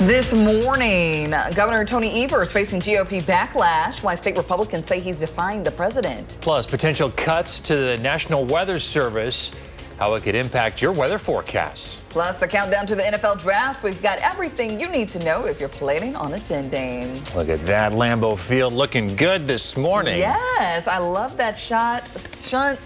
This morning, Governor Tony Evers facing GOP backlash, why state Republicans say he's defying the president. Plus, potential cuts to the National Weather Service, how it could impact your weather forecasts. Plus, the countdown to the NFL draft. We've got everything you need to know if you're planning on attending. Look at that, Lambeau Field looking good this morning. Yes, I love that shot. Sun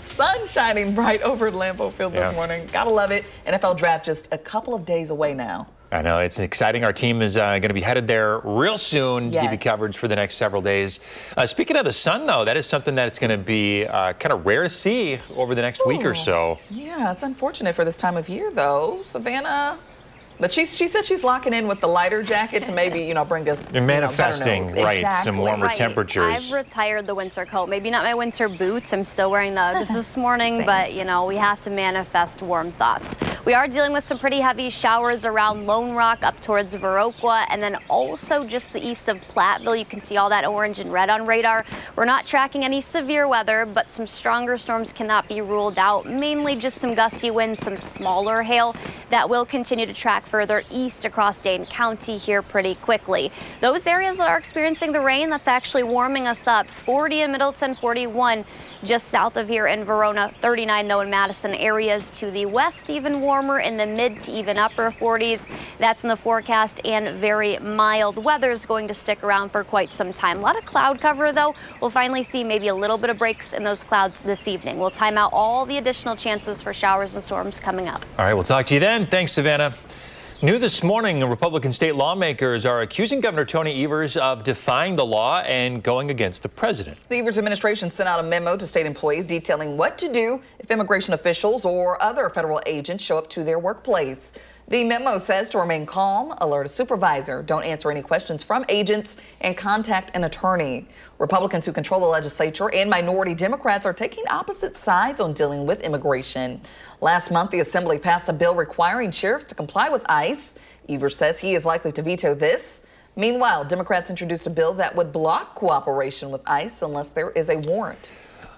shining bright over Lambeau Field this morning. Gotta love it. NFL draft just a couple of days away now. I know, it's exciting. Our team is going to be headed there real soon to give you coverage for the next several days. Speaking of the sun, though, that is something that's going to be kind of rare to see over the next week or so. Yeah, it's unfortunate for this time of year, though. Savannah. But she said she's locking in with the lighter jacket to maybe, bring us. You're manifesting, right, some warmer temperatures. I've retired the winter coat. Maybe not my winter boots. I'm still wearing those this morning, but, we have to manifest warm thoughts. We are dealing with some pretty heavy showers around Lone Rock up towards Viroqua, and then also just the east of Platteville. You can see all that orange and red on radar. We're not tracking any severe weather, but some stronger storms cannot be ruled out. Mainly just some gusty winds, some smaller hail that will continue to track further east across Dane County here pretty quickly. Those areas that are experiencing the rain, that's actually warming us up. 40 in Middleton, 41 just south of here in Verona, 39 though in Madison. Areas to the west even warmer in the mid to even upper 40s. That's in the forecast, and very mild weather is going to stick around for quite some time. A lot of cloud cover though. We'll finally see maybe a little bit of breaks in those clouds this evening. We'll time out all the additional chances for showers and storms coming up. All right, we'll talk to you then. Thanks, Savannah. New this morning, Republican state lawmakers are accusing Governor Tony Evers of defying the law and going against the president. The Evers administration sent out a memo to state employees detailing what to do if immigration officials or other federal agents show up to their workplace. The memo says to remain calm, alert a supervisor, don't answer any questions from agents, and contact an attorney. Republicans who control the legislature and minority Democrats are taking opposite sides on dealing with immigration. Last month, the Assembly passed a bill requiring sheriffs to comply with ICE. Evers says he is likely to veto this. Meanwhile, Democrats introduced a bill that would block cooperation with ICE unless there is a warrant.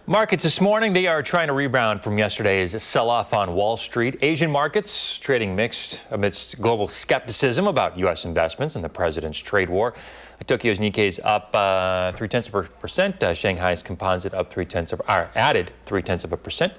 Markets this morning, they are trying to rebound from yesterday's sell-off on Wall Street. Asian markets trading mixed amidst global skepticism about U.S. investments in the president's trade war. Tokyo's Nikkei's up 0.3%. Shanghai's composite up added 0.3%.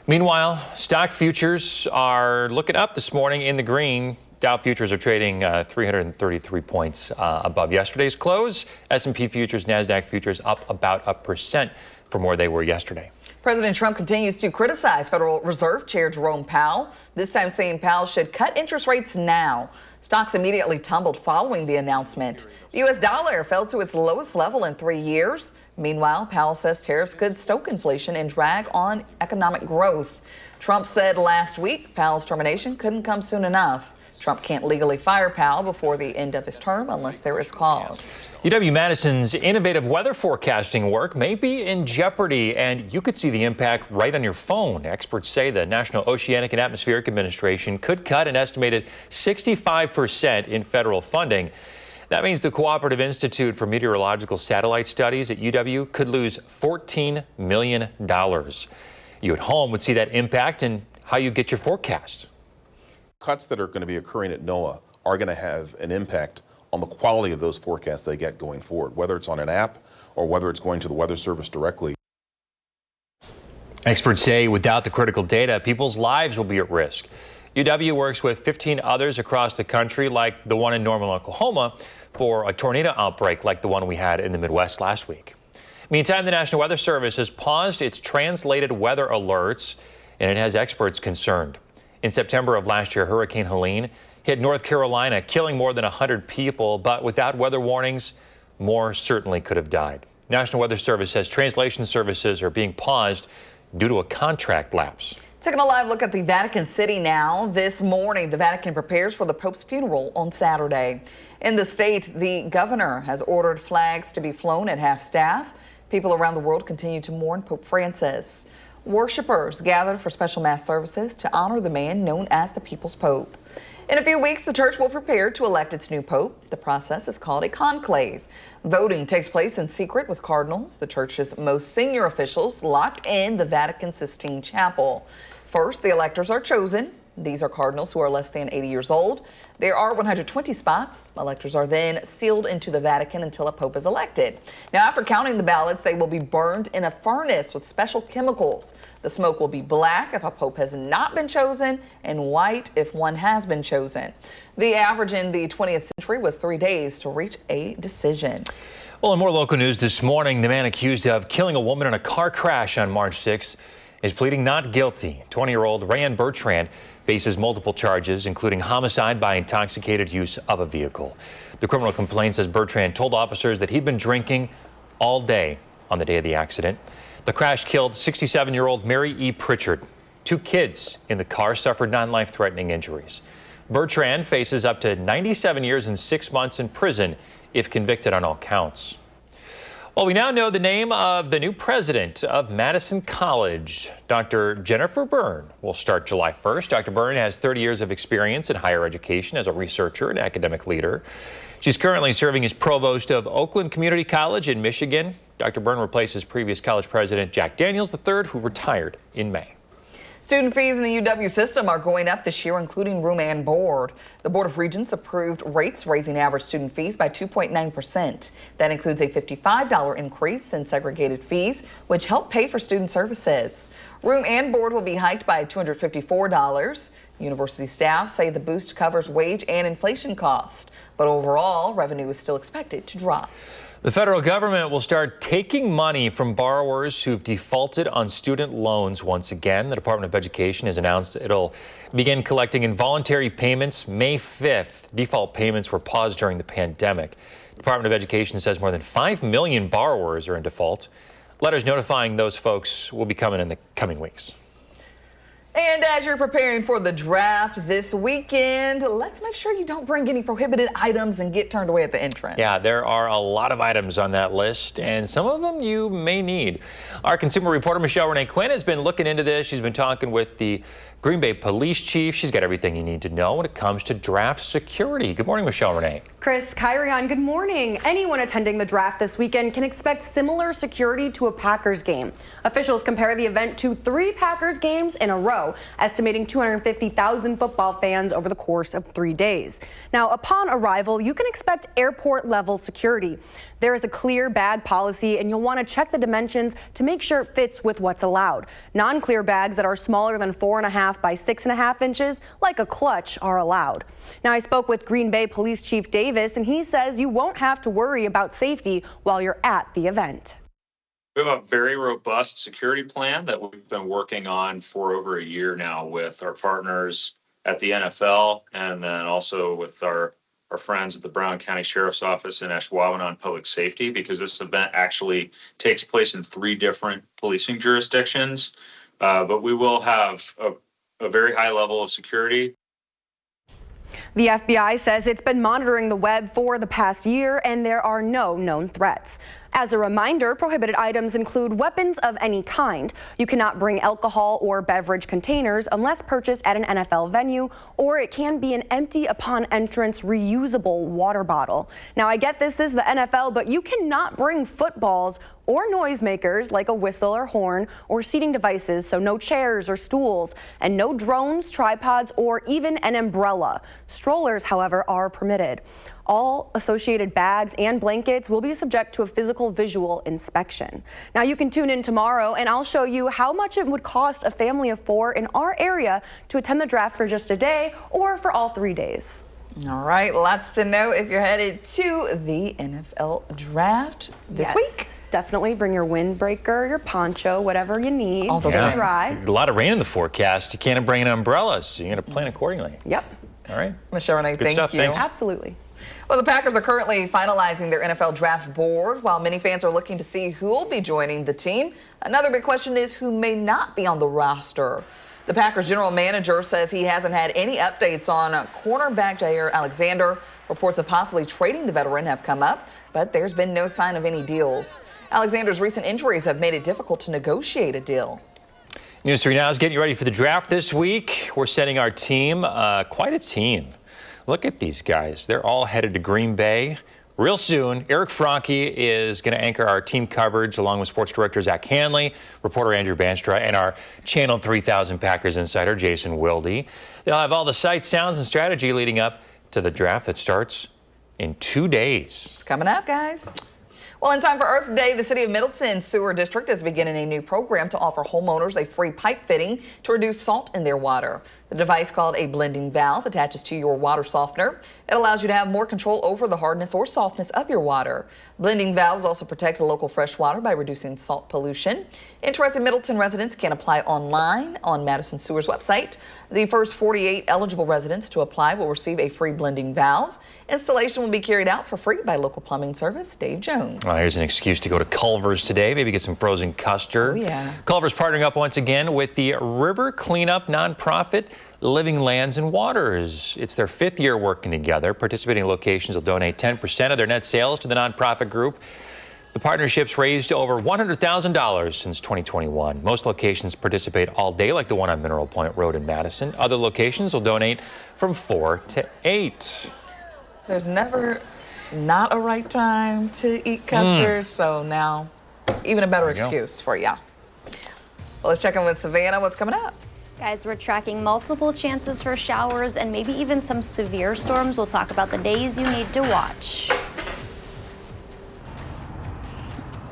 Meanwhile, stock futures are looking up this morning in the green. Dow futures are trading 333 points above yesterday's close. S&P futures, NASDAQ futures up about 1% from where they were yesterday. President Trump continues to criticize Federal Reserve Chair Jerome Powell, this time saying Powell should cut interest rates now. Stocks immediately tumbled following the announcement. The U.S. dollar fell to its lowest level in 3 years. Meanwhile, Powell says tariffs could stoke inflation and drag on economic growth. Trump said last week Powell's termination couldn't come soon enough. Trump can't legally fire Powell before the end of his term unless there is cause. UW-Madison's innovative weather forecasting work may be in jeopardy, and you could see the impact right on your phone. Experts say the National Oceanic and Atmospheric Administration could cut an estimated 65% in federal funding. That means the Cooperative Institute for Meteorological Satellite Studies at UW could lose $14 million. You at home would see that impact in how you get your forecast. Cuts that are going to be occurring at NOAA are going to have an impact on the quality of those forecasts they get going forward, whether it's on an app or whether it's going to the Weather Service directly. Experts say without the critical data, people's lives will be at risk. UW works with 15 others across the country, like the one in Norman, Oklahoma, for a tornado outbreak like the one we had in the Midwest last week. Meantime, the National Weather Service has paused its translated weather alerts, and it has experts concerned. In September of last year, Hurricane Helene hit North Carolina, killing more than 100 people, but without weather warnings, more certainly could have died. National Weather Service says translation services are being paused due to a contract lapse. Taking a live look at the Vatican City now. This morning, the Vatican prepares for the Pope's funeral on Saturday. In the state, the governor has ordered flags to be flown at half-staff. People around the world continue to mourn Pope Francis. Worshippers gathered for special mass services to honor the man known as the People's Pope. In a few weeks, the church will prepare to elect its new pope. The process is called a conclave. Voting takes place in secret with cardinals, the church's most senior officials, locked in the Vatican Sistine Chapel. First, the electors are chosen. These are Cardinals who are less than 80 years old. There are 120 spots. Electors are then sealed into the Vatican until a pope is elected. Now, after counting the ballots, they will be burned in a furnace with special chemicals. The smoke will be black if a pope has not been chosen and white if one has been chosen. The average in the 20th century was 3 days to reach a decision. Well, in more local news this morning, the man accused of killing a woman in a car crash on March 6th is pleading not guilty. 20-year-old Rayanne Bertrand faces multiple charges, including homicide by intoxicated use of a vehicle. The criminal complaint says Bertrand told officers that he'd been drinking all day on the day of the accident. The crash killed 67-year-old Mary E. Pritchard. 2 kids in the car suffered non-life-threatening injuries. Bertrand faces up to 97 years and 6 months in prison if convicted on all counts. Well, we now know the name of the new president of Madison College. Dr. Jennifer Byrne will start July 1st. Dr. Byrne has 30 years of experience in higher education as a researcher and academic leader. She's currently serving as provost of Oakland Community College in Michigan. Dr. Byrne replaces previous college president Jack Daniels III, who retired in May. Student fees in the UW system are going up this year, including room and board. The Board of Regents approved rates raising average student fees by 2.9%. That includes a $55 increase in segregated fees, which help pay for student services. Room and board will be hiked by $254. University staff say the boost covers wage and inflation costs, but overall revenue is still expected to drop. The federal government will start taking money from borrowers who've defaulted on student loans once again. The Department of Education has announced it'll begin collecting involuntary payments May 5th. Default payments were paused during the pandemic. The Department of Education says more than 5 million borrowers are in default. Letters notifying those folks will be coming in the coming weeks. And as you're preparing for the draft this weekend, let's make sure you don't bring any prohibited items and get turned away at the entrance. Yeah, there are a lot of items on that list, and some of them you may need. Our consumer reporter, Michelle Renee Quinn, has been looking into this. She's been talking with the Green Bay police chief. She's got everything you need to know when it comes to draft security. Good morning, Michelle Renee. Chris, Kyrion, good morning. Anyone attending the draft this weekend can expect similar security to a Packers game. Officials compare the event to 3 Packers games in a row, estimating 250,000 football fans over the course of 3 days. Now, upon arrival, you can expect airport-level security. There is a clear bag policy, and you'll want to check the dimensions to make sure it fits with what's allowed. Non-clear bags that are smaller than 4.5 by 6.5 inches, like a clutch, are allowed. Now, I spoke with Green Bay Police Chief Davis, and he says you won't have to worry about safety while you're at the event. We have a very robust security plan that we've been working on for over a year now with our partners at the NFL and then also with our friends at the Brown County Sheriff's Office in Ashwaubenon Public Safety, because this event actually takes place in 3 different policing jurisdictions. But we will have a very high level of security. The FBI says it's been monitoring the web for the past year, and there are no known threats. As a reminder, prohibited items include weapons of any kind. You cannot bring alcohol or beverage containers unless purchased at an NFL venue, or it can be an empty upon entrance reusable water bottle. Now, I get this is the NFL, but you cannot bring footballs or noisemakers like a whistle or horn or seating devices, so no chairs or stools, and no drones, tripods, or even an umbrella. Strollers, however, are permitted. All associated bags and blankets will be subject to a physical visual inspection. Now, you can tune in tomorrow and I'll show you how much it would cost a family of 4 in our area to attend the draft for just a day or for all 3 days. All right, lots to know if you're headed to the NFL draft this week. Definitely bring your windbreaker, your poncho, whatever you need. All those to things. dry. A lot of rain in the forecast. You can't bring an umbrella, so you got to plan accordingly. Yep. All right. Michelle Renee, Good thank stuff. you. Thanks. Absolutely. Well, the Packers are currently finalizing their NFL draft board. While many fans are looking to see who will be joining the team, another big question is who may not be on the roster. The Packers general manager says he hasn't had any updates on cornerback Jair Alexander. Reports of possibly trading the veteran have come up, but there's been no sign of any deals. Alexander's recent injuries have made it difficult to negotiate a deal. News 3 Now is getting you ready for the draft this week. We're sending our team, quite a team. Look at these guys. They're all headed to Green Bay. real soon. Eric Franke is going to anchor our team coverage along with sports director Zach Hanley, reporter Andrew Banstra, and our Channel 3000 Packers insider Jason Wilde. They'll have all the sights, sounds, and strategy leading up to the draft that starts in 2 days. It's coming up, guys. Well, in time for Earth Day, the City of Middleton Sewer District is beginning a new program to offer homeowners a free pipe fitting to reduce salt in their water. The device, called a blending valve, attaches to your water softener. It allows you to have more control over the hardness or softness of your water. Blending valves also protect local fresh water by reducing salt pollution. Interested Middleton residents can apply online on Madison Sewer's website. The first 48 eligible residents to apply will receive a free blending valve. Installation will be carried out for free by local plumbing service Dave Jones. Well, here's an excuse to go to Culver's today, maybe get some frozen custard. Oh, yeah. Culver's partnering up once again with the river cleanup nonprofit Living Lands and Waters. It's their 5th year working together. Participating locations will donate 10% of their net sales to the nonprofit group. The partnership's raised over $100,000 since 2021. Most locations participate all day, like the one on Mineral Point Road in Madison. Other locations will donate from 4 to 8. There's never not a right time to eat custard, so now even a better excuse for you. Well, let's check in with Savannah. What's coming up? Guys, we're tracking multiple chances for showers and maybe even some severe storms. We'll talk about the days you need to watch.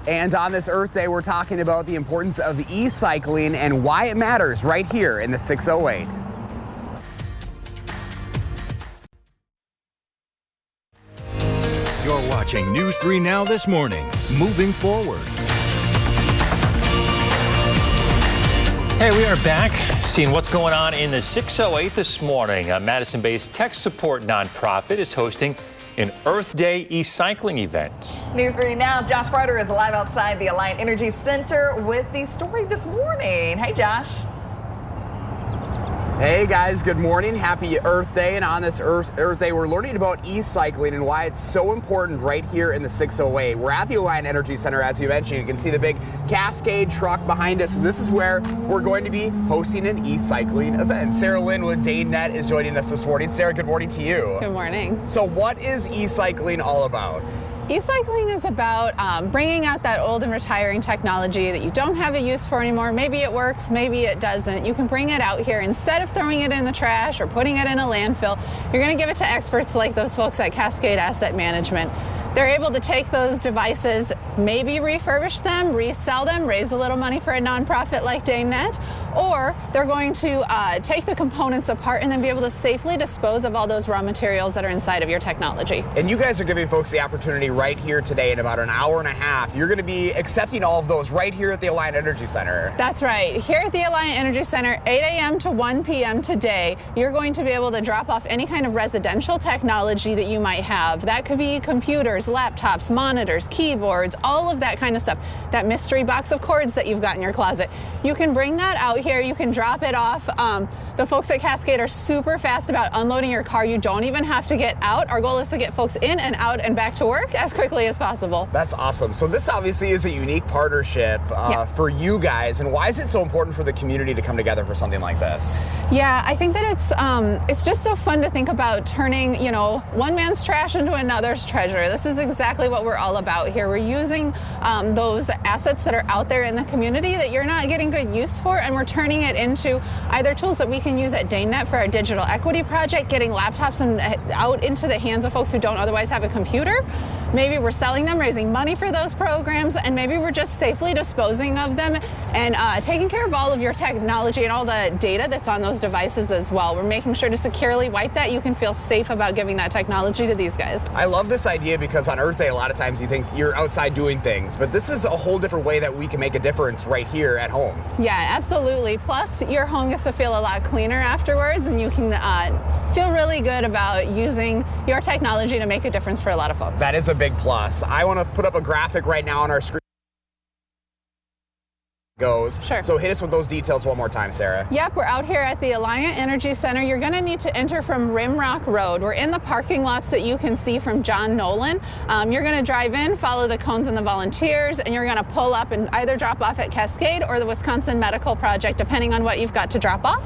And on this Earth Day, we're talking about the importance of e-cycling and why it matters right here in the 608. You're watching News 3 Now this morning. Moving forward. Hey, we are back seeing what's going on in the 608 this morning. A Madison-based tech support nonprofit is hosting an Earth Day e-cycling event. News 3 Now's Josh Ryder is live outside the Alliant Energy Center with the story this morning. Hey, Josh. Hey guys, good morning. Happy Earth Day. And on this Earth Day, we're learning about e-cycling and why it's so important right here in the 608. We're at the Alliant Energy Center, as you mentioned. You can see the big Cascade truck behind us. And this is where we're going to be hosting an e-cycling event. Sarah Lynn with DaneNet is joining us this morning. Sarah, good morning to you. Good morning. So what is e-cycling all about? E-cycling is about bringing out that old and retiring technology that you don't have a use for anymore. Maybe it works, maybe it doesn't. You can bring it out here. Instead of throwing it in the trash or putting it in a landfill, you're going to give it to experts like those folks at Cascade Asset Management. They're able to take those devices, maybe refurbish them, resell them, raise a little money for a nonprofit like DaneNet, or they're going to take the components apart and then be able to safely dispose of all those raw materials that are inside of your technology. And you guys are giving folks the opportunity right here today in about an hour and a half. You're going to be accepting all of those right here at the Alliant Energy Center. That's right. Here at the Alliant Energy Center, 8 a.m. to 1 p.m. today, you're going to be able to drop off any kind of residential technology that you might have. That could be computers, laptops, monitors, keyboards, all of that kind of stuff. That mystery box of cords that you've got in your closet. You can bring that out here. You can drop it off. The folks at Cascade are super fast about unloading your car. You don't even have to get out. Our goal is to get folks in and out and back to work as quickly as possible. That's awesome. So this obviously is a unique partnership for you guys. And why is it so important for the community to come together for something like this? Yeah, I think that it's just so fun to think about turning, one man's trash into another's treasure. This is exactly what we're all about here. We're using those assets that are out there in the community that you're not getting good use for, and we're turning it into either tools that we can use at DaneNet for our digital equity project, getting laptops out into the hands of folks who don't otherwise have a computer. Maybe we're selling them, raising money for those programs, and maybe we're just safely disposing of them and taking care of all of your technology and all the data that's on those devices as well. We're making sure to securely wipe that. You can feel safe about giving that technology to these guys. I love this idea because on Earth Day, a lot of times you think you're outside doing things, but this is a whole different way that we can make a difference right here at home. Yeah, absolutely. Plus, your home gets to feel a lot cleaner afterwards, and you can feel really good about using your technology to make a difference for a lot of folks. That is a big plus. I want to put up a graphic right now on our screen. Sure. So hit us with those details one more time, Sarah. Yep, we're out here at the Alliant Energy Center. You're going to need to enter from Rimrock Road. We're in the parking lots that you can see from John Nolan. You're going to drive in, follow the cones and the volunteers, and you're going to pull up and either drop off at Cascade or the Wisconsin Medical Project, depending on what you've got to drop off.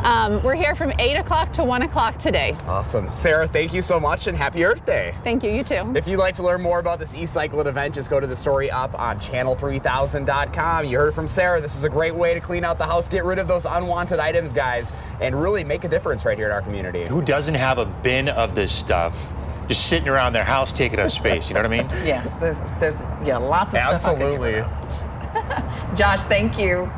We're here from 8 o'clock to 1 o'clock today. Awesome. Sarah, thank you so much and happy Earth Day. Thank you, you too. If you'd like to learn more about this e-cycling event, just go to the story up on channel3000.com. You heard it from Sarah. This is a great way to clean out the house, get rid of those unwanted items, guys, and really make a difference right here in our community. Who doesn't have a bin of this stuff just sitting around their house taking up space? You know what I mean? Yes, there's lots of stuff. Absolutely. Josh, thank you.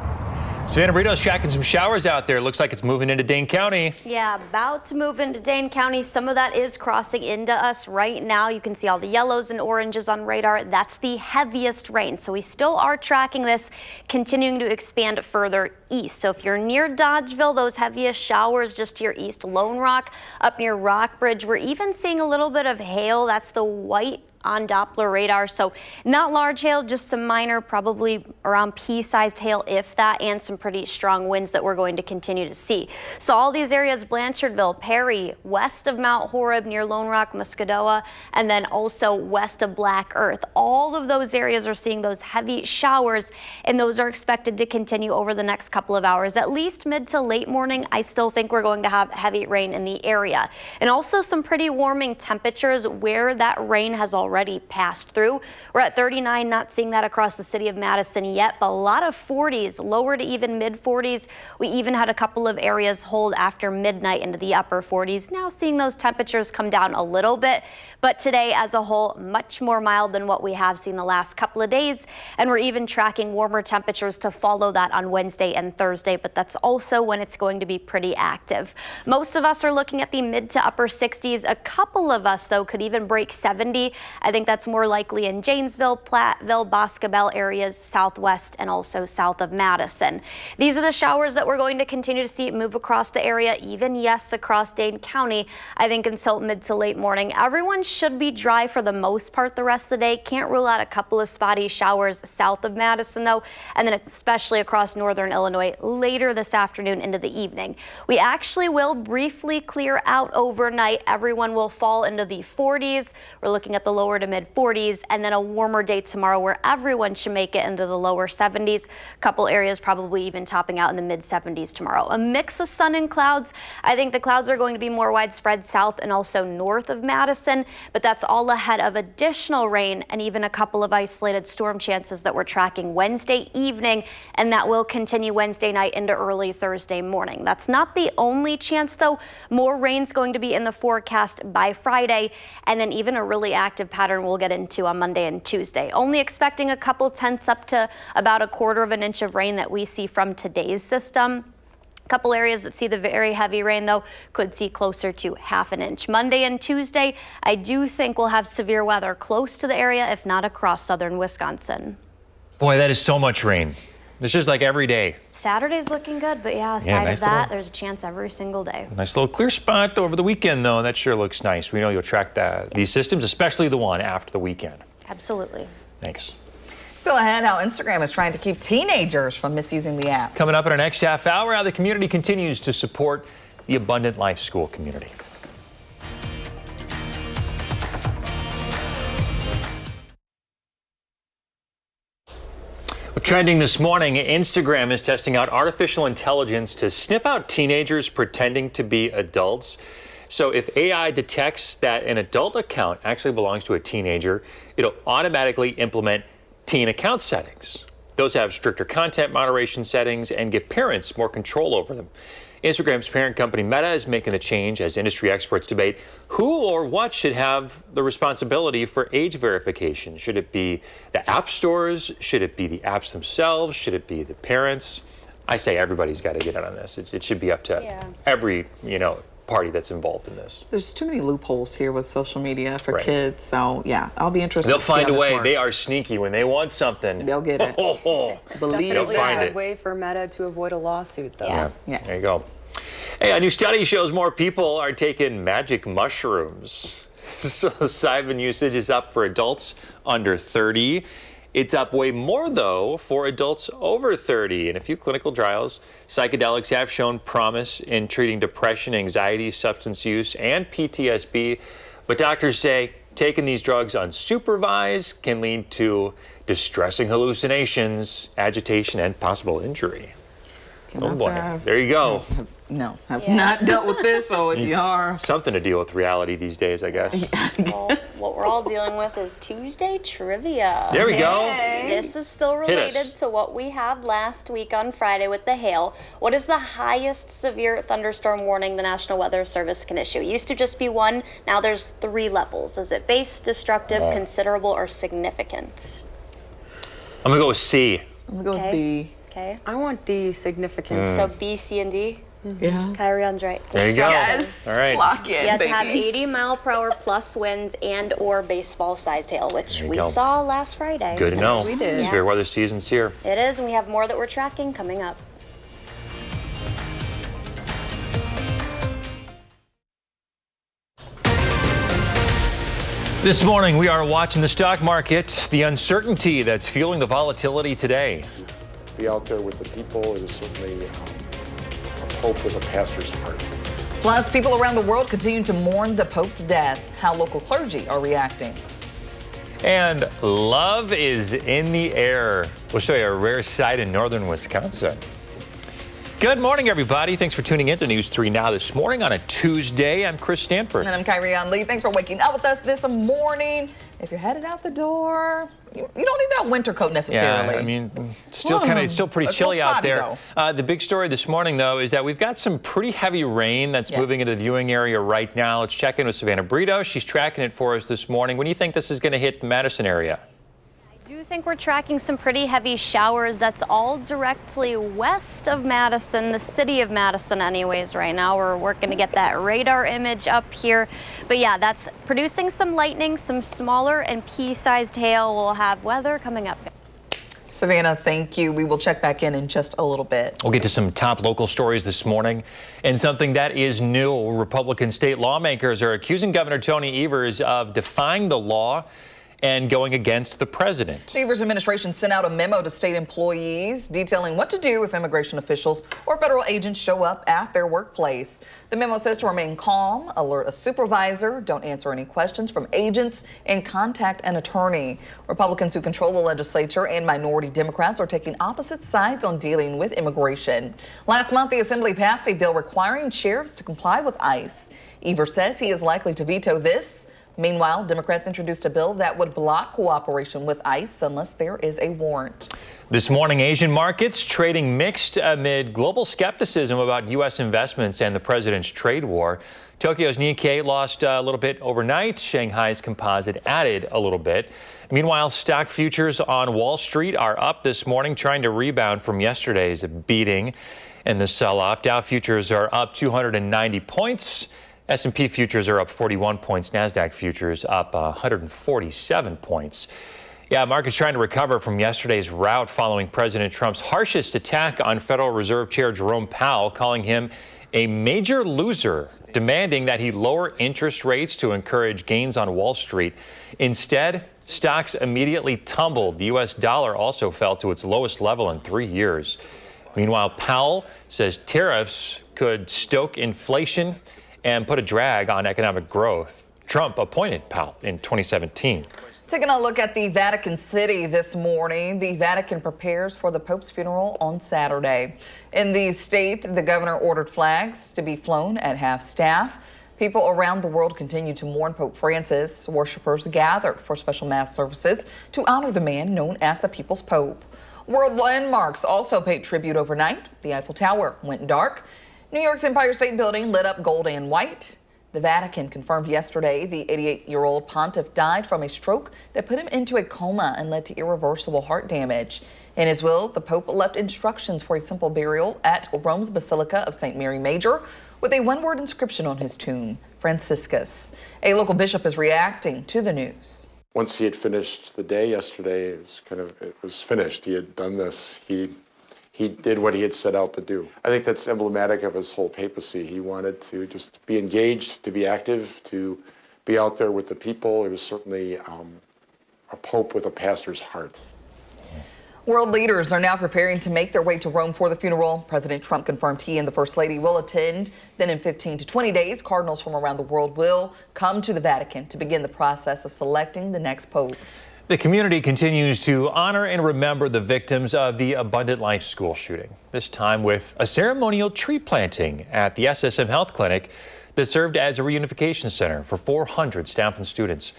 Savannah Brito's tracking some showers out there. Looks like it's moving into Dane County. Yeah, about to move into Dane County. Some of that is crossing into us right now. You can see all the yellows and oranges on radar. That's the heaviest rain. So we still are tracking this, continuing to expand further east. So if you're near Dodgeville, those heaviest showers just to your east, Lone Rock, up near Rockbridge, we're even seeing a little bit of hail. That's the white on Doppler radar. So not large hail, just some minor, probably around pea-sized hail, if that, and some pretty strong winds that we're going to continue to see. So all these areas, Blanchardville, Perry, west of Mount Horeb near Lone Rock, Muscadoa, and then also west of Black Earth. All of those areas are seeing those heavy showers, and those are expected to continue over the next couple of hours. At least mid to late morning, I still think we're going to have heavy rain in the area. And also some pretty warming temperatures where that rain has already passed through. We're at 39, not seeing that across the city of Madison yet, but a lot of 40s, lower to even mid 40s. We even had a couple of areas hold after midnight into the upper 40s. Now seeing those temperatures come down a little bit, but today as a whole, much more mild than what we have seen the last couple of days. And we're even tracking warmer temperatures to follow that on Wednesday and Thursday, but that's also when it's going to be pretty active. Most of us are looking at the mid to upper 60s. A couple of us, though, could even break 70. I think that's more likely in Janesville, Platteville, Boscobel areas, southwest, and also south of Madison. These are the showers that we're going to continue to see move across the area, even, yes, across Dane County, I think until mid to late morning. Everyone should be dry for the most part the rest of the day. Can't rule out a couple of spotty showers south of Madison, though, and then especially across northern Illinois later this afternoon into the evening. We actually will briefly clear out overnight. Everyone will fall into the 40s. We're looking at the lower to mid 40s, and then a warmer day tomorrow where everyone should make it into the lower 70s. A couple areas probably even topping out in the mid 70s tomorrow. A mix of sun and clouds. I think the clouds are going to be more widespread south and also north of Madison, but that's all ahead of additional rain and even a couple of isolated storm chances that we're tracking Wednesday evening, and that will continue Wednesday night into early Thursday morning. That's not the only chance, though. More rain's going to be in the forecast by Friday, and then even a really active pattern we'll get into on Monday and Tuesday. Only expecting a couple tenths up to about a quarter of an inch of rain that we see from today's system. A couple areas that see the very heavy rain, though, could see closer to half an inch. Monday and Tuesday, I do think we'll have severe weather close to the area, if not across southern Wisconsin. Boy, that is so much rain. It's just like every day. Saturday's looking good, but yeah, aside of that, there's a chance every single day. Nice little clear spot over the weekend, though. That sure looks nice. We know you'll track these systems, especially the one after the weekend. Absolutely. Thanks. Still ahead, how Instagram is trying to keep teenagers from misusing the app. Coming up in our next half hour, how the community continues to support the Abundant Life School community. Well, trending this morning, Instagram is testing out artificial intelligence to sniff out teenagers pretending to be adults. So if AI detects that an adult account actually belongs to a teenager, it'll automatically implement teen account settings. Those have stricter content moderation settings and give parents more control over them. Instagram's parent company Meta is making the change as industry experts debate who or what should have the responsibility for age verification. Should it be the app stores? Should it be the apps themselves? Should it be the parents? I say everybody's got to get in on this. It should be up to every, party that's involved in this. There's too many loopholes here with social media for kids, so yeah, I'll be interested. They'll find a way. They are sneaky. When they want something, they'll get it. Believe Definitely a good way for Meta to avoid a lawsuit, though. Yeah. Yes. There you go. Hey, a new study shows more people are taking magic mushrooms. So psilocybin usage is up for adults under 30. It's up way more, though, for adults over 30. In a few clinical trials, psychedelics have shown promise in treating depression, anxiety, substance use, and PTSD. But doctors say taking these drugs unsupervised can lead to distressing hallucinations, agitation, and possible injury. Oh boy, there you go. No, I've not dealt with this, so if you It's are. something to deal with reality these days, I guess. Well, what we're all dealing with is Tuesday trivia. There we go. This is still Hit us. related to what we had last week on Friday with the hail. What is the highest severe thunderstorm warning the National Weather Service can issue? It used to just be 1. Now there's 3 levels. Is it base, destructive, considerable, or significant? I'm gonna go with C. I'm gonna go with B. Okay. I want D, significant. So B, C, and D? Yeah. Kyrion's right. There you go. Yes. All right. Lock in, You have baby. to have 80-mile-per-hour plus winds and or baseball-sized hail, which There you we go. saw last Friday. Good to know. we did. Severe weather season's here. It is, and we have more that we're tracking coming up. This morning, we are watching the stock market, the uncertainty that's fueling the volatility today. Be out there with the people is certainly a hope with a pastor's heart. Plus, people around the world continue to mourn the Pope's death. How local clergy are reacting. And love is in the air. We'll show you a rare sight in northern Wisconsin. Good morning, everybody. Thanks for tuning in to News 3 Now this morning on a Tuesday. I'm Chris Stanford. And I'm Kyrionn Lee. Thanks for waking up with us this morning. If you're headed out the door, you don't need that winter coat necessarily. Yeah, I mean, it's still pretty It's chilly still out spotty, there. The big story this morning, though, is that we've got some pretty heavy rain that's moving into the viewing area right now. Let's check in with Savannah Brito. She's tracking it for us this morning. When do you think this is going to hit the Madison area? I do think we're tracking some pretty heavy showers. That's all directly west of Madison, the city of Madison anyways right now. We're working to get that radar image up here. But yeah, that's producing some lightning, some smaller and pea-sized hail. We'll have weather coming up. Savannah, thank you. We will check back in just a little bit. We'll get to some top local stories this morning. And something that is new, Republican state lawmakers are accusing Governor Tony Evers of defying the law and going against the president. Evers' administration sent out a memo to state employees detailing what to do if immigration officials or federal agents show up at their workplace. The memo says to remain calm, alert a supervisor, don't answer any questions from agents, and contact an attorney. Republicans who control the legislature and minority Democrats are taking opposite sides on dealing with immigration. Last month, the Assembly passed a bill requiring sheriffs to comply with ICE. Evers says he is likely to veto this. Meanwhile, Democrats introduced a bill that would block cooperation with ICE unless there is a warrant. This morning, Asian markets trading mixed amid global skepticism about U.S. investments and the president's trade war. Tokyo's Nikkei lost a little bit overnight. Shanghai's composite added a little bit. Meanwhile, stock futures on Wall Street are up this morning, trying to rebound from yesterday's beating and the sell-off. Dow futures are up 290 points. S&P futures are up 41 points. NASDAQ futures up 147 points. Yeah, markets trying to recover from yesterday's rout following President Trump's harshest attack on Federal Reserve Chair Jerome Powell, calling him a major loser, demanding that he lower interest rates to encourage gains on Wall Street. Instead, stocks immediately tumbled. The U.S. dollar also fell to its lowest level in 3 years. Meanwhile, Powell says tariffs could stoke inflation and put a drag on economic growth. Trump appointed Powell in 2017. Taking a look at the Vatican City this morning, the Vatican prepares for the Pope's funeral on Saturday. In the state, the governor ordered flags to be flown at half-staff. People around the world continue to mourn Pope Francis. Worshippers gathered for special mass services to honor the man known as the People's Pope. World landmarks also paid tribute overnight. The Eiffel Tower went dark. New York's Empire State Building lit up gold and white. The Vatican confirmed yesterday the 88-year-old pontiff died from a stroke that put him into a coma and led to irreversible heart damage. In his will, the Pope left instructions for a simple burial at Rome's Basilica of St. Mary Major with a one-word inscription on his tomb, Franciscus. A local bishop is reacting to the news. Once he had finished the day yesterday, it was finished. He had done this. He did what he had set out to do. I think that's emblematic of his whole papacy. He wanted to just be engaged, to be active, to be out there with the people. It was certainly a pope with a pastor's heart. World leaders are now preparing to make their way to Rome for the funeral. President Trump confirmed he and the First Lady will attend. Then in 15 to 20 days, cardinals from around the world will come to the Vatican to begin the process of selecting the next pope. The community continues to honor and remember the victims of the Abundant Life school shooting, this time with a ceremonial tree planting at the SSM Health Clinic that served as a reunification center for 400 staff and students.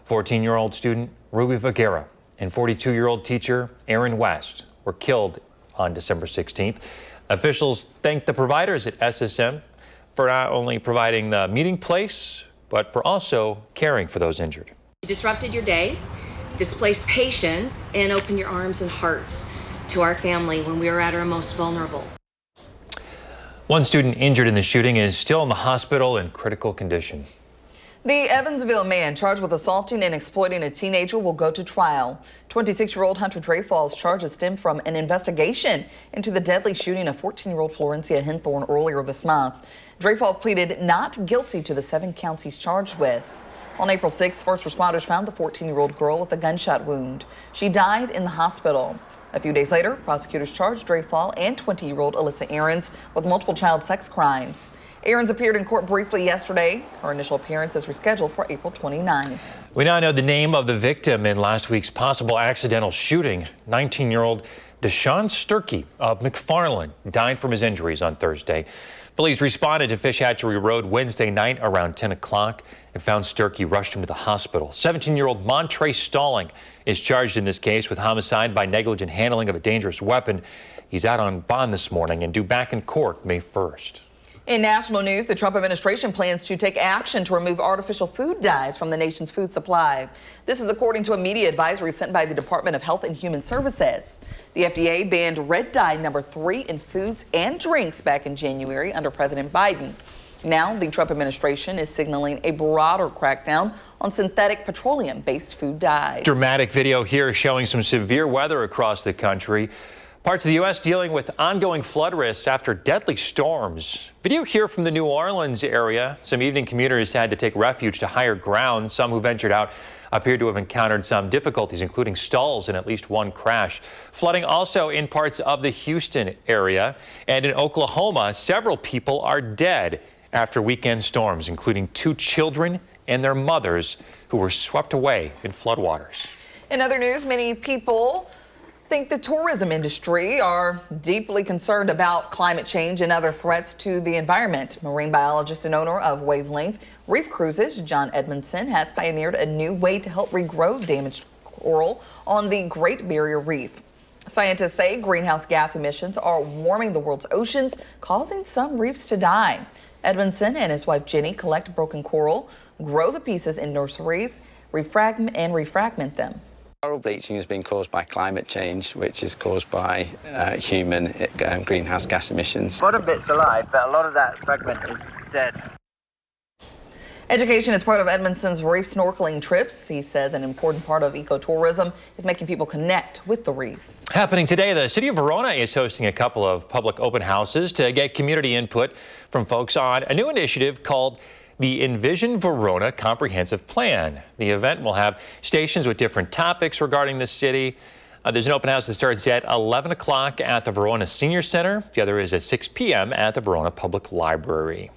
14-year-old student Ruby Vergara and 42-year-old teacher Aaron West were killed on December 16th. Officials thanked the providers at SSM for not only providing the meeting place, but for also caring for those injured. You disrupted your day, displaced patients, and opened your arms and hearts to our family when we were at our most vulnerable. One student injured in the shooting is still in the hospital in critical condition. The Evansville man charged with assaulting and exploiting a teenager will go to trial. 26-year-old Hunter Dreyfall's charges stem from an investigation into the deadly shooting of 14-year-old Florencia Henthorn earlier this month. Dreyfall pleaded not guilty to the 7 counts he's charged with. On April 6th, first responders found the 14-year-old girl with a gunshot wound. She died in the hospital. A few days later, prosecutors charged Dreyfall and 20-year-old Alyssa Aarons with multiple child sex crimes. Aarons appeared in court briefly yesterday. Her initial appearance is rescheduled for April 29. We now know the name of the victim in last week's possible accidental shooting. 19-year-old Deshaun Sturkey of McFarland died from his injuries on Thursday. Police responded to Fish Hatchery Road Wednesday night around 10 o'clock and found Sturkey, rushed him to the hospital. 17-year-old Montre Stalling is charged in this case with homicide by negligent handling of a dangerous weapon. He's out on bond this morning and due back in court May 1st. In national news, the Trump administration plans to take action to remove artificial food dyes from the nation's food supply. This is according to a media advisory sent by the Department of Health and Human Services. The FDA banned red dye number 3 in foods and drinks back in January under President Biden. Now, the Trump administration is signaling a broader crackdown on synthetic petroleum-based food dyes. Dramatic video here showing some severe weather across the country. Parts of the U.S. dealing with ongoing flood risks after deadly storms. Video here from the New Orleans area. Some evening commuters had to take refuge to higher ground. Some who ventured out appeared to have encountered some difficulties, including stalls and at least one crash. Flooding also in parts of the Houston area. And in Oklahoma, several people are dead after weekend storms, including 2 children and their mothers who were swept away in floodwaters. In other news, many people think the tourism industry are deeply concerned about climate change and other threats to the environment. Marine biologist and owner of Wavelength Reef Cruises, John Edmondson, has pioneered a new way to help regrow damaged coral on the Great Barrier Reef. Scientists say greenhouse gas emissions are warming the world's oceans, causing some reefs to die. Edmondson and his wife Jenny collect broken coral, grow the pieces in nurseries, refragment them. Coral bleaching has been caused by climate change, which is caused by human greenhouse gas emissions. A lot of bits alive, but a lot of that fragment is dead. Education is part of Edmondson's reef snorkeling trips. He says an important part of ecotourism is making people connect with the reef. Happening today, the city of Verona is hosting a couple of public open houses to get community input from folks on a new initiative called the Envision Verona Comprehensive Plan. The event will have stations with different topics regarding the city. There's an open house that starts at 11 o'clock at the Verona Senior Center. The other is at 6 p.m. at the Verona Public Library.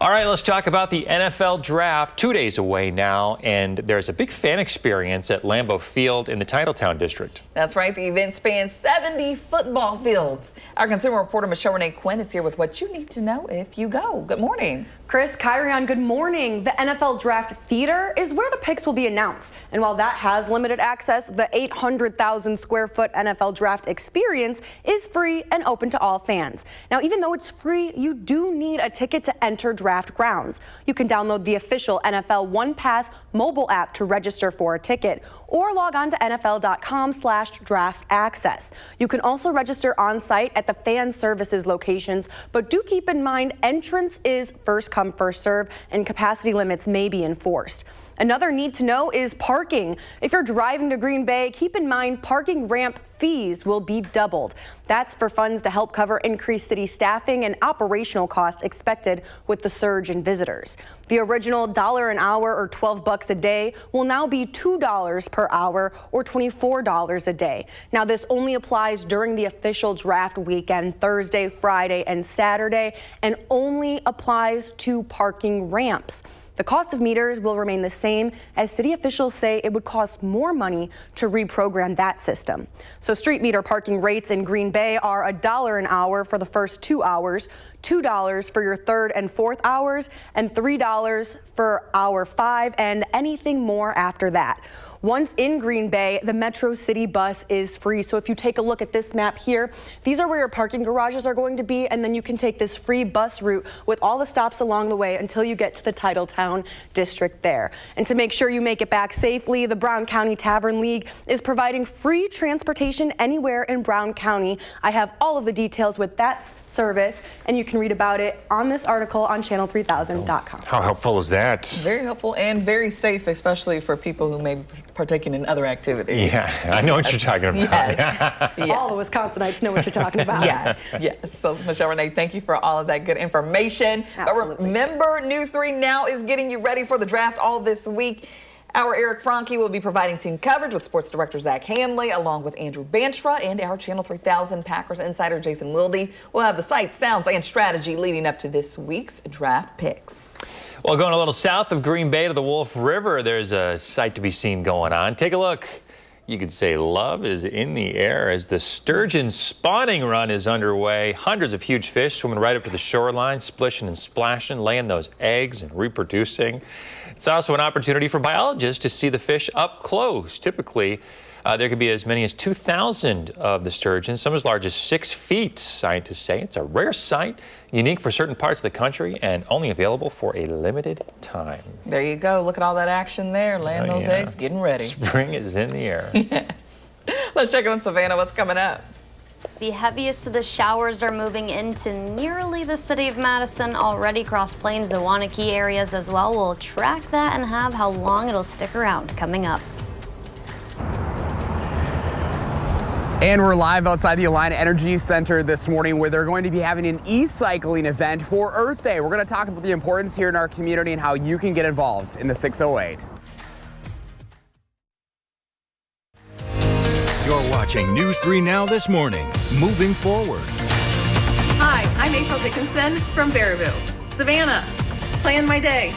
All right, let's talk about the NFL Draft. 2 days away now, and there's a big fan experience at Lambeau Field in the Titletown district. That's right. The event spans 70 football fields. Our consumer reporter, Michelle Renee Quinn, is here with what you need to know if you go. Good morning. Chris, Kyrian, good morning. The NFL Draft Theater is where the picks will be announced. And while that has limited access, the 800,000 square foot NFL Draft experience is free and open to all fans. Now, even though it's free, you do need a ticket to enter draft grounds. You can download the official NFL One Pass mobile app to register for a ticket or log on to NFL.com/draft access. You can also register on site at the fan services locations, but do keep in mind entrance is first come, first serve, and capacity limits may be enforced. Another need to know is parking. If you're driving to Green Bay, keep in mind parking ramp fees will be doubled. That's for funds to help cover increased city staffing and operational costs expected with the surge in visitors. The original $1 an hour or $12 a day will now be $2 per hour or $24 a day. Now, this only applies during the official draft weekend, Thursday, Friday, and Saturday, and only applies to parking ramps. The cost of meters will remain the same, as city officials say it would cost more money to reprogram that system. So street meter parking rates in Green Bay are $1 an hour for the first 2 hours, $2 for your third and fourth hours, and $3 for hour 5, and anything more after that. Once in Green Bay, the Metro City bus is free. So if you take a look at this map here, these are where your parking garages are going to be, and then you can take this free bus route with all the stops along the way until you get to the Titletown district there. And to make sure you make it back safely, the Brown County Tavern League is providing free transportation anywhere in Brown County. I have all of the details with that service, and you can read about it on this article on channel3000.com. How helpful is that? Very helpful and very safe, especially for people who may be partaking in other activities. Yeah, I know what you're talking about. Yes. Yes. All the Wisconsinites know what you're talking about. Yes, yes. So, Michelle Renee, thank you for all of that good information. Absolutely. But remember, News 3 Now is getting you ready for the draft all this week. Our Eric Franke will be providing team coverage with sports director Zach Hanley, along with Andrew Bantra, and our Channel 3000 Packers insider Jason Wilde. We'll have the sights, sounds, and strategy leading up to this week's draft picks. Well, going a little south of Green Bay to the Wolf River, there's a sight to be seen going on. Take a look. You could say love is in the air as the sturgeon spawning run is underway. Hundreds of huge fish swimming right up to the shoreline, splishing and splashing, laying those eggs and reproducing. It's also an opportunity for biologists to see the fish up close. Typically, there could be as many as 2,000 of the sturgeon, some as large as 6 feet. Scientists say it's a rare sight, unique for certain parts of the country, and only available for a limited time. There you go. Look at all that action there. Laying those eggs, getting ready. Spring is in the air. Yes. Let's check on Savannah. What's coming up? The heaviest of the showers are moving into nearly the city of Madison, already Cross Plains, the Wanakee areas as well. We'll track that and have how long it'll stick around coming up. And we're live outside the Alliant Energy Center this morning, where they're going to be having an e-cycling event for Earth Day. We're going to talk about the importance here in our community and how you can get involved in the 608. You're watching News 3 Now this morning. Moving forward. Hi, I'm April Dickinson from Baraboo. Savannah, plan my day.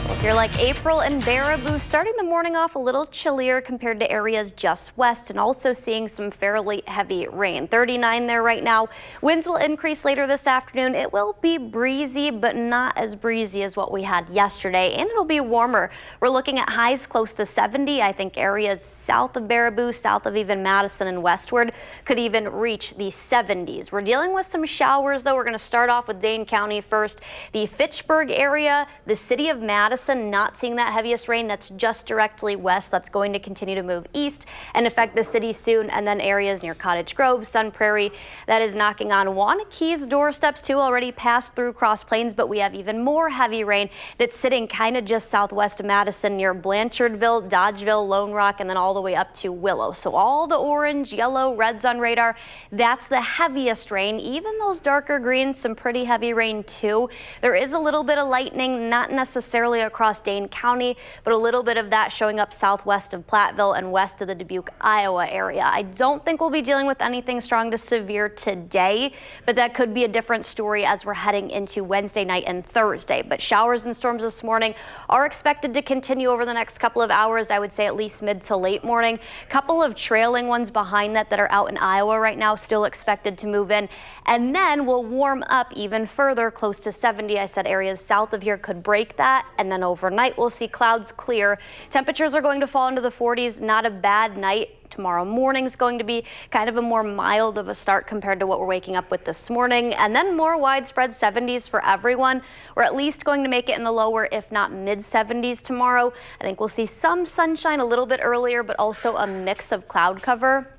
If you're like April and Baraboo, starting the morning off a little chillier compared to areas just west, and also seeing some fairly heavy rain. 39 there right now. Winds will increase later this afternoon. It will be breezy, but not as breezy as what we had yesterday, and it'll be warmer. We're looking at highs close to 70. I think areas south of Baraboo, south of even Madison and westward could even reach the 70s. We're dealing with some showers, though. We're going to start off with Dane County first. The Fitchburg area, the city of Madison, not seeing that heaviest rain. That's just directly west. That's going to continue to move east and affect the city soon, and then areas near Cottage Grove, Sun Prairie, that is knocking on Wanakee's doorsteps too. Already passed through Cross Plains, but we have even more heavy rain that's sitting kind of just southwest of Madison near Blanchardville, Dodgeville, Lone Rock, and then all the way up to Willow. So all the orange, yellow, reds on radar, that's the heaviest rain. Even those darker greens, some pretty heavy rain too. There is a little bit of lightning, not necessarily across Dane County, but a little bit of that showing up southwest of Platteville and west of the Dubuque, Iowa area. I don't think we'll be dealing with anything strong to severe today, but that could be a different story as we're heading into Wednesday night and Thursday. But showers and storms this morning are expected to continue over the next couple of hours. I would say at least mid to late morning. Couple of trailing ones behind that are out in Iowa right now, still expected to move in, and then we'll warm up even further, close to 70. I said areas south of here could break that, and then overnight we'll see clouds clear. Temperatures are going to fall into the 40s. Not a bad night. Tomorrow morning's going to be kind of a more mild of a start compared to what we're waking up with this morning, and then more widespread 70s for everyone. We're at least going to make it in the lower, if not mid 70s tomorrow. I think we'll see some sunshine a little bit earlier, but also a mix of cloud cover.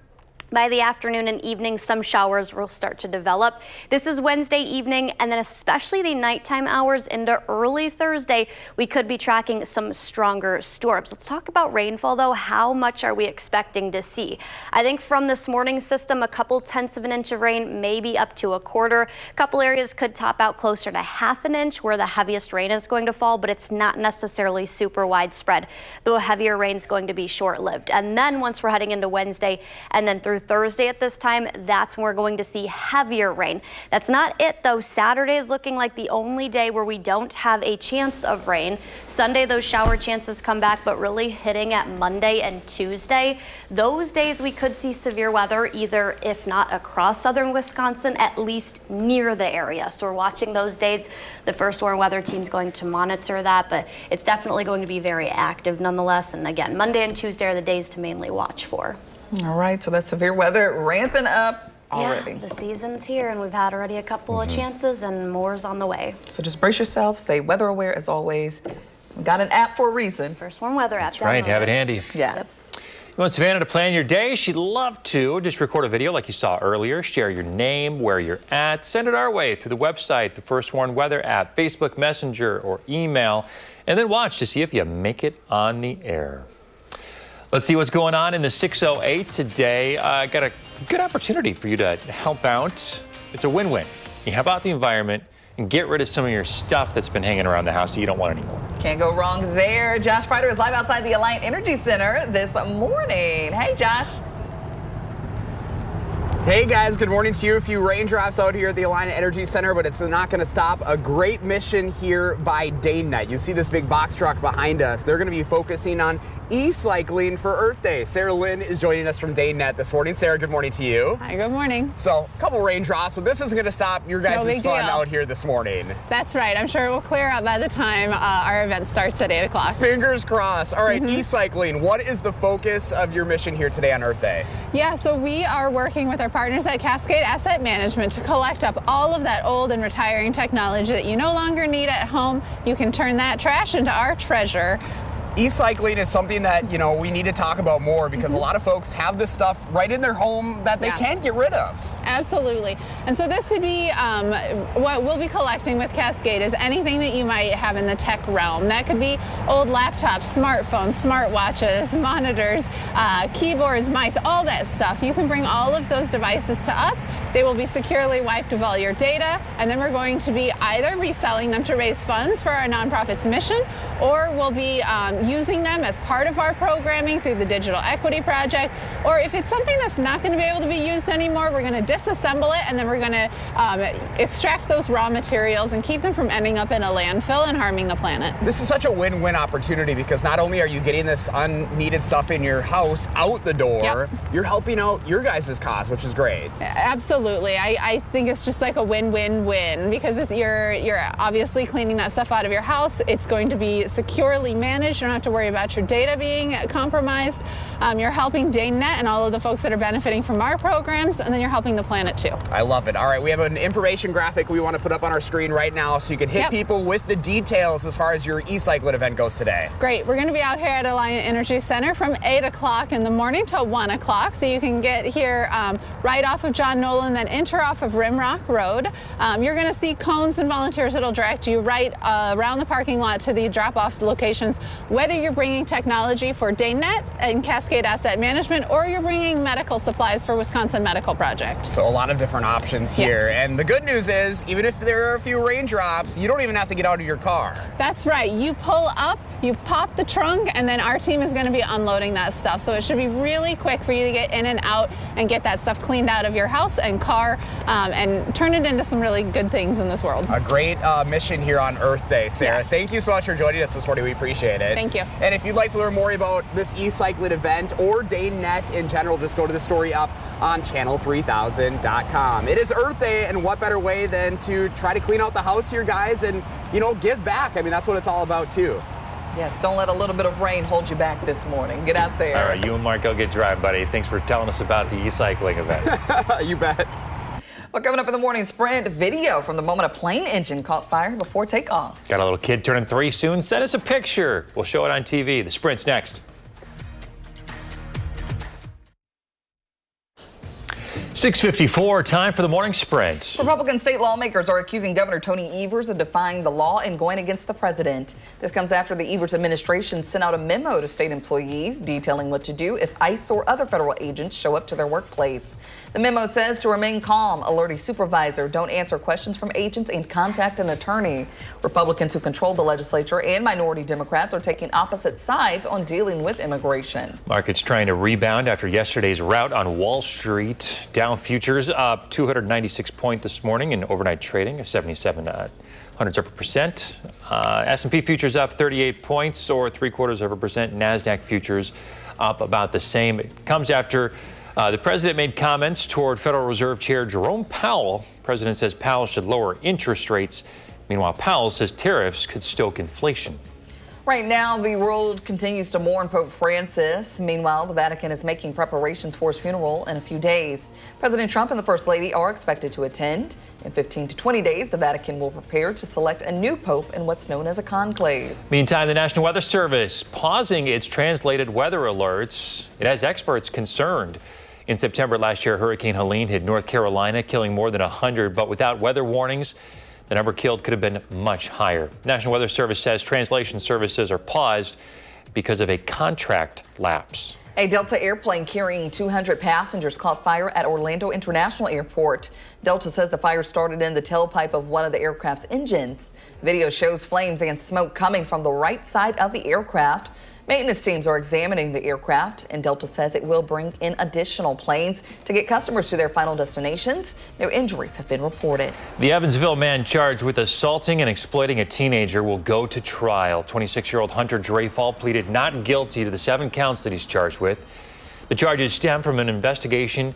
By the afternoon and evening, some showers will start to develop. This is Wednesday evening, and then especially the nighttime hours into early Thursday, we could be tracking some stronger storms. Let's talk about rainfall, though. How much are we expecting to see? I think from this morning's system, a couple tenths of an inch of rain, maybe up to a quarter. A couple areas could top out closer to half an inch where the heaviest rain is going to fall, but it's not necessarily super widespread, though heavier rain is going to be short-lived. And then once we're heading into Wednesday and then through through Thursday at this time, that's when we're going to see heavier rain. That's not it though. Saturday is looking like the only day where we don't have a chance of rain. Sunday, those shower chances come back, but really hitting at Monday and Tuesday. Those days we could see severe weather, either if not across southern Wisconsin, at least near the area. So we're watching those days. The first warn weather team's going to monitor that, but it's definitely going to be very active nonetheless. And again, Monday and Tuesday are the days to mainly watch for. All right, so that severe weather ramping up already. Yeah, the season's here, and we've had already a couple of chances, and more's on the way. So just brace yourself, stay weather aware as always. Yes. We got an app for a reason. First warn weather app. That's right, have it handy. Yes. Yep. You want Savannah to plan your day? She'd love to. Just record a video like you saw earlier. Share your name, where you're at. Send it our way through the website, the First Warn Weather app, Facebook Messenger, or email. And then watch to see if you make it on the air. Let's see what's going on in the 608 today. Got a good opportunity for you to help out. It's a win-win. You help out the environment and get rid of some of your stuff that's been hanging around the house that you don't want anymore. Can't go wrong there. Josh Prider is live outside the Alliant Energy Center this morning. Hey, Josh. Hey guys, good morning to you. A few raindrops out here at the Alliant Energy Center, but it's not going to stop a great mission here by DayNet. You see this big box truck behind us. They're going to be focusing on e-cycling for Earth Day. Sarah Lynn is joining us from DayNet this morning. Sarah, good morning to you. Hi, good morning. So, a couple raindrops, but this isn't going to stop your guys' fun out here this morning. That's right. I'm sure it will clear up by the time our event starts at 8 o'clock. Fingers crossed. All right, e-cycling. What is the focus of your mission here today on Earth Day? Yeah, so we are working with our partners at Cascade Asset Management to collect up all of that old and retiring technology that you no longer need at home. You can turn that trash into our treasure. E-cycling is something that, you know, we need to talk about more because a lot of folks have this stuff right in their home that they can't get rid of. Absolutely. And so this could be what we'll be collecting with Cascade is anything that you might have in the tech realm. That could be old laptops, smartphones, smartwatches, monitors, keyboards, mice, all that stuff. You can bring all of those devices to us. They will be securely wiped of all your data, and then we're going to be either reselling them to raise funds for our nonprofit's mission, or we'll be using them as part of our programming through the Digital Equity Project, or if it's something that's not going to be able to be used anymore, we're going to disassemble it, and then we're going to extract those raw materials and keep them from ending up in a landfill and harming the planet. This is such a win-win opportunity because not only are you getting this unneeded stuff in your house out the door, you're helping out your guys' cause, which is great. Absolutely. I think it's just like a win-win-win because you're obviously cleaning that stuff out of your house. It's going to be securely managed. You don't have to worry about your data being compromised. You're helping DayNet and all of the folks that are benefiting from our programs, and then you're helping the planet too. I love it. All right, we have an information graphic we want to put up on our screen right now so you can hit people with the details as far as your e-cycling event goes today. Great. We're going to be out here at Alliant Energy Center from 8 o'clock in the morning till 1 o'clock, so you can get here right off of John Nolan, then enter off of Rimrock Road. You're going to see cones and volunteers that'll direct you right around the parking lot to the drop-off locations, whether you're bringing technology for DayNet and Cascade Asset Management, or you're bringing medical supplies for Wisconsin Medical Project. So a lot of different options here. And the good news is, even if there are a few raindrops, you don't even have to get out of your car. That's right. You pull up, you pop the trunk, and then our team is going to be unloading that stuff. So it should be really quick for you to get in and out and get that stuff cleaned out of your house and car and turn it into some really good things in this world. A great mission here on Earth Day, Sarah. Thank you so much for joining us this morning. We appreciate it. Thank you. And if you'd like to learn more about this e-cycling event or DayNet in general, just go to the story up on channel3000.com. It is Earth Day, and what better way than to try to clean out the house here, guys, and, you know, give back. I mean, that's what it's all about, too. Yes, don't let a little bit of rain hold you back this morning. Get out there. All right, you and Mark, go get dry, buddy. Thanks for telling us about the e-cycling event. You bet. Well, coming up in the morning sprint, video from the moment a plane engine caught fire before takeoff. Got a little kid turning 3 soon. Send us a picture. We'll show it on TV. The sprint's next. 6:54, time for the morning sprint. Republican state lawmakers are accusing Governor Tony Evers of defying the law and going against the president. This comes after the Evers administration sent out a memo to state employees detailing what to do if ICE or other federal agents show up to their workplace. The memo says to remain calm, alert a supervisor, don't answer questions from agents, and contact an attorney. Republicans who control the legislature and minority Democrats are taking opposite sides on dealing with immigration. Markets trying to rebound after yesterday's rout on Wall Street. Dow futures up 296 points this morning in overnight trading, 77 hundredths of a percent. S&P futures up 38 points or 0.75%. NASDAQ futures up about the same. It comes after the president made comments toward Federal Reserve Chair Jerome Powell. The president says Powell should lower interest rates. Meanwhile, Powell says tariffs could stoke inflation. Right now, the world continues to mourn Pope Francis. Meanwhile, the Vatican is making preparations for his funeral in a few days. President Trump and the First Lady are expected to attend. In 15 to 20 days, the Vatican will prepare to select a new pope in what's known as a conclave. Meantime, the National Weather Service pausing its translated weather alerts. It has experts concerned. In September last year, Hurricane Helene hit North Carolina, killing more than 100, but without weather warnings, the number killed could have been much higher. National Weather Service says translation services are paused because of a contract lapse. A Delta airplane carrying 200 passengers caught fire at Orlando International Airport. Delta says the fire started in the tailpipe of one of the aircraft's engines. Video shows flames and smoke coming from the right side of the aircraft. Maintenance teams are examining the aircraft, and Delta says it will bring in additional planes to get customers to their final destinations. No injuries have been reported. The Evansville man charged with assaulting and exploiting a teenager will go to trial. 26-year-old Hunter Dreyfall pleaded not guilty to the 7 counts that he's charged with. The charges stem from an investigation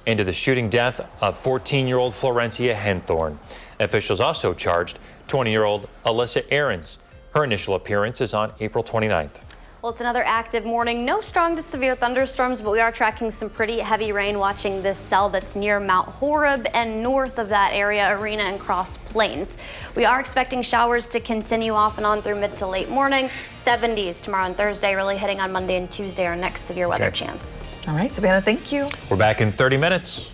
into the shooting death of 14-year-old Florencia Henthorn. Officials also charged 20-year-old Alyssa Aarons. Her initial appearance is on April 29th. Well, it's another active morning. No strong to severe thunderstorms, but we are tracking some pretty heavy rain watching this cell that's near Mount Horeb and north of that area, Arena and Cross Plains. We are expecting showers to continue off and on through mid to late morning. 70s tomorrow and Thursday, really hitting on Monday and Tuesday, our next severe weather chance. All right, Savannah, thank you. We're back in 30 minutes.